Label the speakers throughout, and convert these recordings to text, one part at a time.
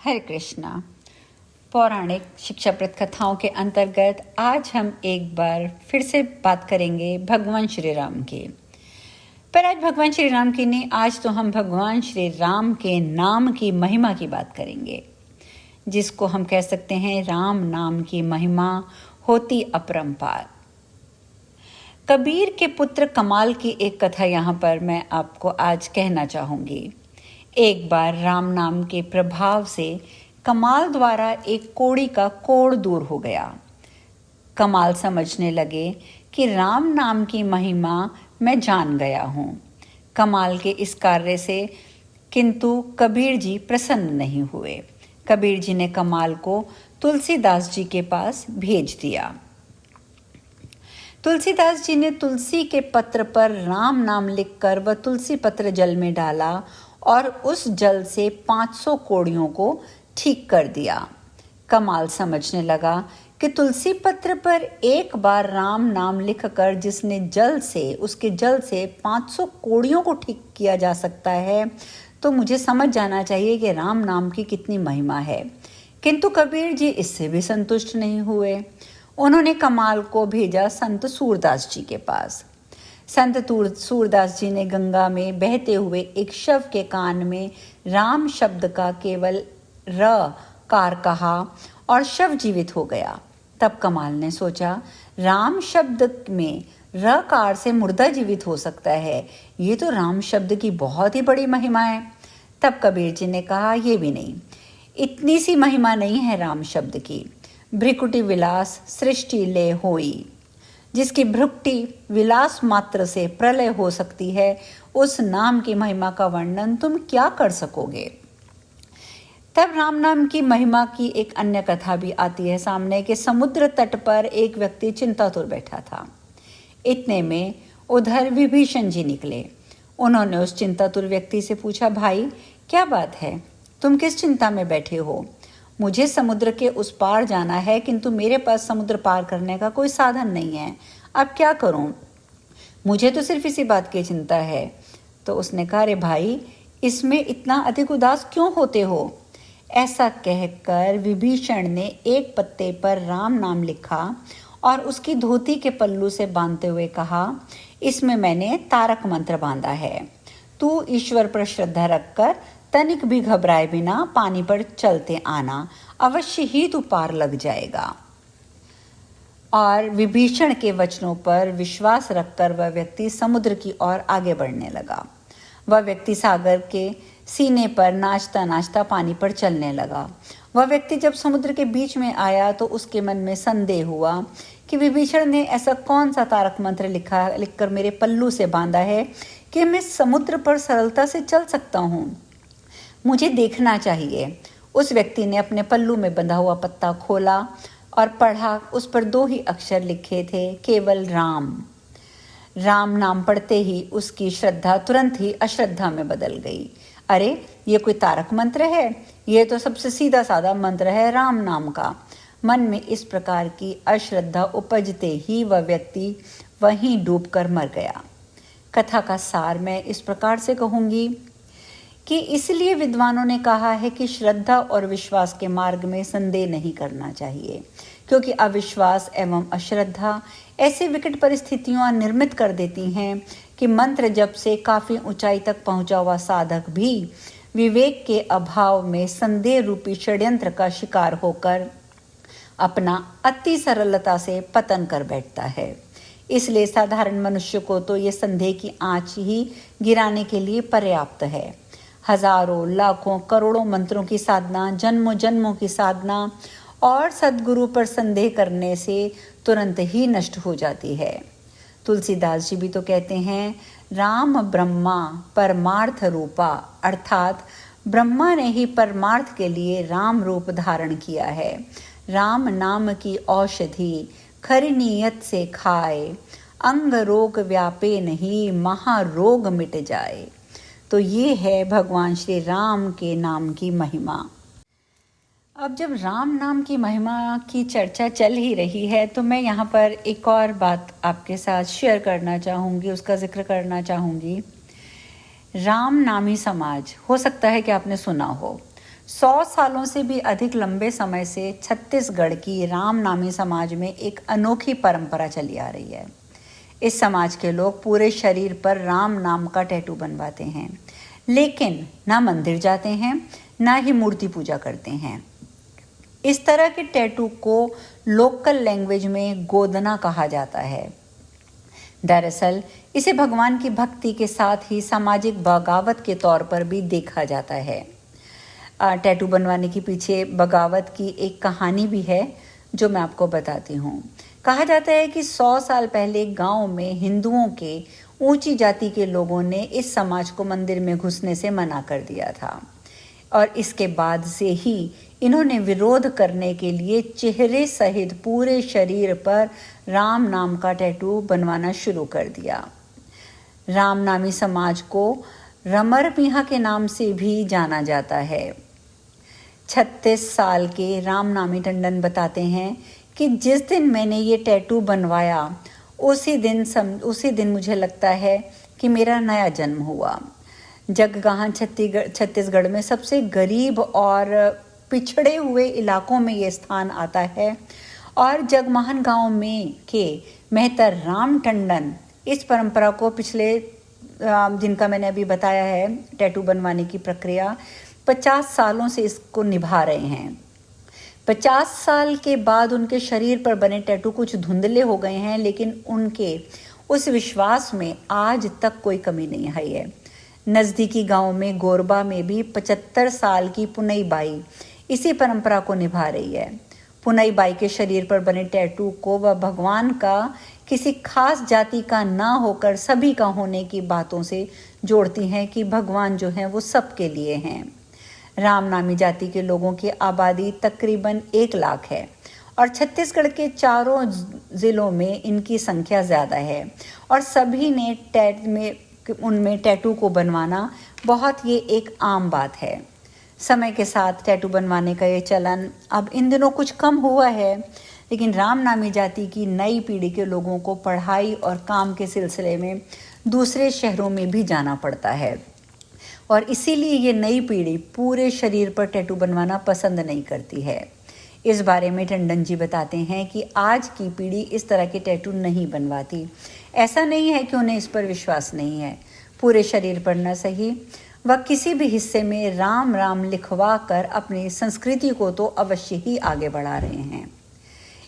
Speaker 1: हरे कृष्णा। पौराणिक शिक्षाप्रद कथाओं के अंतर्गत आज हम एक बार फिर से बात करेंगे भगवान श्री राम की। पर आज भगवान श्री राम की नहीं, आज तो हम भगवान श्री राम के नाम की महिमा की बात करेंगे, जिसको हम कह सकते हैं राम नाम की महिमा होती अपरंपार। कबीर के पुत्र कमाल की एक कथा यहाँ पर मैं आपको आज कहना चाहूँगी। एक बार राम नाम के प्रभाव से कमाल द्वारा एक कोढ़ी का कोढ़ दूर हो गया। कमाल समझने लगे कि राम नाम की महिमा मैं जान गया हूँ। कमाल के इस कार्य से किंतु कबीर जी प्रसन्न नहीं हुए। कबीर जी ने कमाल को तुलसीदास जी के पास भेज दिया। तुलसीदास जी ने तुलसी के पत्र पर राम नाम लिखकर वह तुलसी पत्र जल में डाला और उस जल से 500 कोढ़ियों को ठीक कर दिया। कमाल समझने लगा कि तुलसी पत्र पर एक बार राम नाम लिखकर जिसने उसके जल से 500 कोढ़ियों को ठीक किया जा सकता है, तो मुझे समझ जाना चाहिए कि राम नाम की कितनी महिमा है। किंतु कबीर जी इससे भी संतुष्ट नहीं हुए। उन्होंने कमाल को भेजा संत सूरदास जी के पास। संत सूरदास जी ने गंगा में बहते हुए एक शव के कान में राम शब्द का केवल र कार कहा और शव जीवित हो गया। तब कमाल ने सोचा, राम शब्द में र कार से मुर्दा जीवित हो सकता है, ये तो राम शब्द की बहुत ही बड़ी महिमा है। तब कबीर जी ने कहा, ये भी नहीं, इतनी सी महिमा नहीं है राम शब्द की। भ्रिकुटी विलास सृष्टि ले होई, जिसकी भ्रुकुटी विलास मात्र से प्रलय हो सकती है, उस नाम की महिमा का वर्णन तुम क्या कर सकोगे। तब राम नाम की महिमा की एक अन्य कथा भी आती है सामने कि समुद्र तट पर एक व्यक्ति चिंतातुर बैठा था। इतने में उधर विभीषण जी निकले। उन्होंने उस चिंतातुर व्यक्ति से पूछा, भाई क्या बात है, तुम किस चिंता में बैठे हो। मुझे समुद्र के उस पार जाना है, किंतु मेरे पास समुद्र पार करने का कोई साधन नहीं है, अब क्या करूं। मुझे तो सिर्फ इसी बात की चिंता है। तो उसने कहा, अरे भाई, इसमें इतना अधिक उदास क्यों होते हो। ऐसा कहकर विभीषण ने एक पत्ते पर राम नाम लिखा और उसकी धोती के पल्लू से बांधते हुए कहा, इसमें मैंने तारक मंत्र बांधा है। तू ईश्वर पर श्रद्धा रखकर तनिक भी घबराए बिना पानी पर चलते आना, अवश्य ही तू पार लग जाएगा। और विभीषण के वचनों पर विश्वास रखकर वह व्यक्ति समुद्र की ओर आगे बढ़ने लगा। वह व्यक्ति सागर के सीने पर नाचता नाचता पानी पर चलने लगा। वह व्यक्ति जब समुद्र के बीच में आया तो उसके मन में संदेह हुआ कि विभीषण ने ऐसा कौन सा तारक मंत्र लिखकर मेरे पल्लू से बांधा है कि मैं समुद्र पर सरलता से चल सकता हूँ। मुझे देखना चाहिए। उस व्यक्ति ने अपने पल्लू में बंधा हुआ पत्ता खोला और पढ़ा। उस पर 2 ही अक्षर लिखे थे, केवल राम। राम नाम पढ़ते ही उसकी श्रद्धा तुरंत ही अश्रद्धा में बदल गई। अरे, ये कोई तारक मंत्र है, ये तो सबसे सीधा साधा मंत्र है राम नाम का। मन में इस प्रकार की अश्रद्धा उपजते ही वह व्यक्ति वहीं डूबकर मर गया। कथा का सार मैं इस प्रकार से कहूँगी कि इसलिए विद्वानों ने कहा है कि श्रद्धा और विश्वास के मार्ग में संदेह नहीं करना चाहिए, क्योंकि अविश्वास एवं अश्रद्धा ऐसी विकट परिस्थितियां निर्मित कर देती हैं कि मंत्र जप से काफ़ी ऊंचाई तक पहुंचा हुआ साधक भी विवेक के अभाव में संदेह रूपी षड्यंत्र का शिकार होकर अपना अति सरलता से पतन कर बैठता है। इसलिए साधारण मनुष्य को तो ये संदेह की आँच ही गिराने के लिए पर्याप्त है। हजारों, लाखों, करोड़ों मंत्रों की साधना, जन्मों जन्मों की साधना और सद्गुरु पर संदेह करने से तुरंत ही नष्ट हो जाती है। तुलसीदास जी भी तो कहते हैं, राम ब्रह्मा परमार्थ रूपा, अर्थात ब्रह्मा ने ही परमार्थ के लिए राम रूप धारण किया है। राम नाम की औषधि खरी नीयत से खाए, अंग रोग व्यापे नहीं, महारोग मिट जाए। तो ये है भगवान श्री राम के नाम की महिमा। अब जब राम नाम की महिमा की चर्चा चल ही रही है, तो मैं यहाँ पर एक और बात आपके साथ शेयर करना चाहूँगी, उसका जिक्र करना चाहूँगी। राम नामी समाज, हो सकता है कि आपने सुना हो। 100 सालों से भी अधिक लंबे समय से छत्तीसगढ़ की राम नामी समाज में एक अनोखी परंपरा चली आ रही है। इस समाज के लोग पूरे शरीर पर राम नाम का टैटू बनवाते हैं, लेकिन ना मंदिर जाते हैं ना ही मूर्ति पूजा करते हैं। इस तरह के टैटू को लोकल लैंग्वेज में गोदना कहा जाता है। दरअसल इसे भगवान की भक्ति के साथ ही सामाजिक बगावत के तौर पर भी देखा जाता है। टैटू बनवाने के पीछे बगावत की एक कहानी भी है जो मैं आपको बताती हूँ। कहा जाता है कि 100 साल पहले गांव में हिंदुओं के ऊंची जाति के लोगों ने इस समाज को मंदिर में घुसने से मना कर दिया था और इसके बाद से ही इन्होंने विरोध करने के लिए चेहरे सहित पूरे शरीर पर राम नाम का टैटू बनवाना शुरू कर दिया। राम नामी समाज को रमर मियाँ के नाम से भी जाना जाता है। 36 साल के राम नामी टंडन बताते हैं कि जिस दिन मैंने ये टैटू बनवाया उसी दिन मुझे लगता है कि मेरा नया जन्म हुआ। जगगाहन छत्तीसगढ़ में सबसे गरीब और पिछड़े हुए इलाकों में ये स्थान आता है और जगमहन गांव में के मेहतर राम टंडन इस परंपरा को पिछले जिनका मैंने अभी बताया है टैटू बनवाने की प्रक्रिया 50 सालों से इसको निभा रहे हैं। 50 साल के बाद उनके शरीर पर बने टैटू कुछ धुंधले हो गए हैं, लेकिन उनके उस विश्वास में आज तक कोई कमी नहीं आई है। नज़दीकी गांव में गोरबा में भी 75 साल की पुनई बाई इसी परंपरा को निभा रही है। पुनई बाई के शरीर पर बने टैटू को वह भगवान का किसी खास जाति का ना होकर सभी का होने की बातों से जोड़ती हैं कि भगवान जो हैं वो सबके लिए हैं। राम नामी जाति के लोगों की आबादी तकरीबन 1 लाख है और छत्तीसगढ़ के चारों ज़िलों में इनकी संख्या ज़्यादा है और सभी ने उनमें टैटू को बनवाना बहुत ये एक आम बात है। समय के साथ टैटू बनवाने का ये चलन अब इन दिनों कुछ कम हुआ है, लेकिन राम नामी जाति की नई पीढ़ी के लोगों को पढ़ाई और काम के सिलसिले में दूसरे शहरों में भी जाना पड़ता है और इसीलिए ये नई पीढ़ी पूरे शरीर पर टैटू बनवाना पसंद नहीं करती है। इस बारे में टंडन जी बताते हैं कि आज की पीढ़ी इस तरह के टैटू नहीं बनवाती। ऐसा नहीं है कि उन्हें इस पर विश्वास नहीं है, पूरे शरीर पर न सही वह किसी भी हिस्से में राम राम लिखवा कर अपनी संस्कृति को तो अवश्य ही आगे बढ़ा रहे हैं।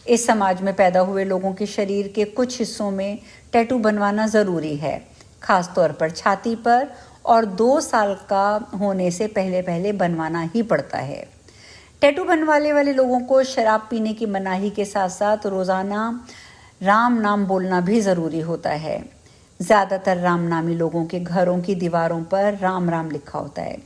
Speaker 1: इस समाज में पैदा हुए लोगों के शरीर के कुछ हिस्सों में टैटू बनवाना ज़रूरी है, खास तौर पर छाती पर, और 2 साल का होने से पहले बनवाना ही पड़ता है। टैटू बनवाने वाले लोगों को शराब पीने की मनाही के साथ साथ रोज़ाना राम नाम बोलना भी ज़रूरी होता है। ज़्यादातर राम नामी लोगों के घरों की दीवारों पर राम राम लिखा होता है।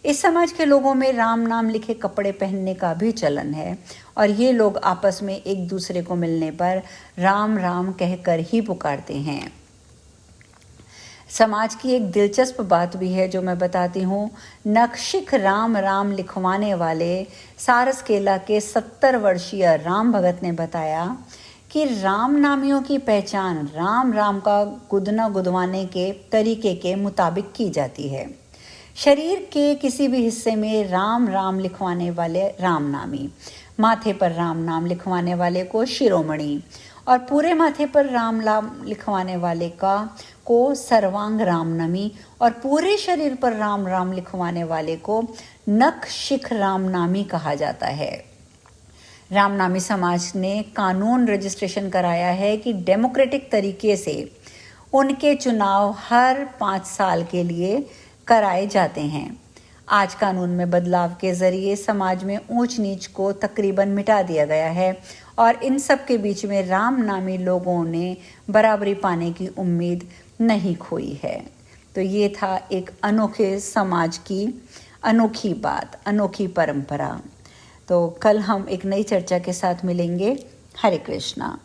Speaker 1: इस समाज के लोगों में राम नाम लिखे कपड़े पहनने का भी चलन है और ये लोग आपस में एक दूसरे को मिलने पर राम राम कहकर ही पुकारते हैं। समाज की एक दिलचस्प बात भी है जो मैं बताती हूँ। नक्शिख राम राम लिखवाने वाले सारसकेला के 70 वर्षीय राम भगत ने बताया कि राम नामियों की पहचान राम राम का गुदना गुदवाने के तरीके के मुताबिक की जाती है। शरीर के किसी भी हिस्से में राम राम लिखवाने वाले राम नामी, माथे पर राम नाम लिखवाने वाले को शिरोमणि और पूरे माथे पर राम नाम लिखवाने वाले को सर्वांग राम नामी और पूरे शरीर पर राम राम लिखवाने वाले को नखशिख राम नामी कहा जाता है। रामनामी समाज ने कानून रजिस्ट्रेशन कराया है कि डेमोक्रेटिक तरीके से उनके चुनाव हर 5 साल के लिए कराए जाते हैं। आज कानून में बदलाव के जरिए समाज में ऊंच नीच को तकरीबन मिटा दिया गया है और इन सब के बीच में राम नामी लोगों ने बराबरी पाने की उम्मीद नहीं खोई है। तो ये था एक अनोखे समाज की अनोखी बात, अनोखी परंपरा। तो कल हम एक नई चर्चा के साथ मिलेंगे। हरे कृष्णा।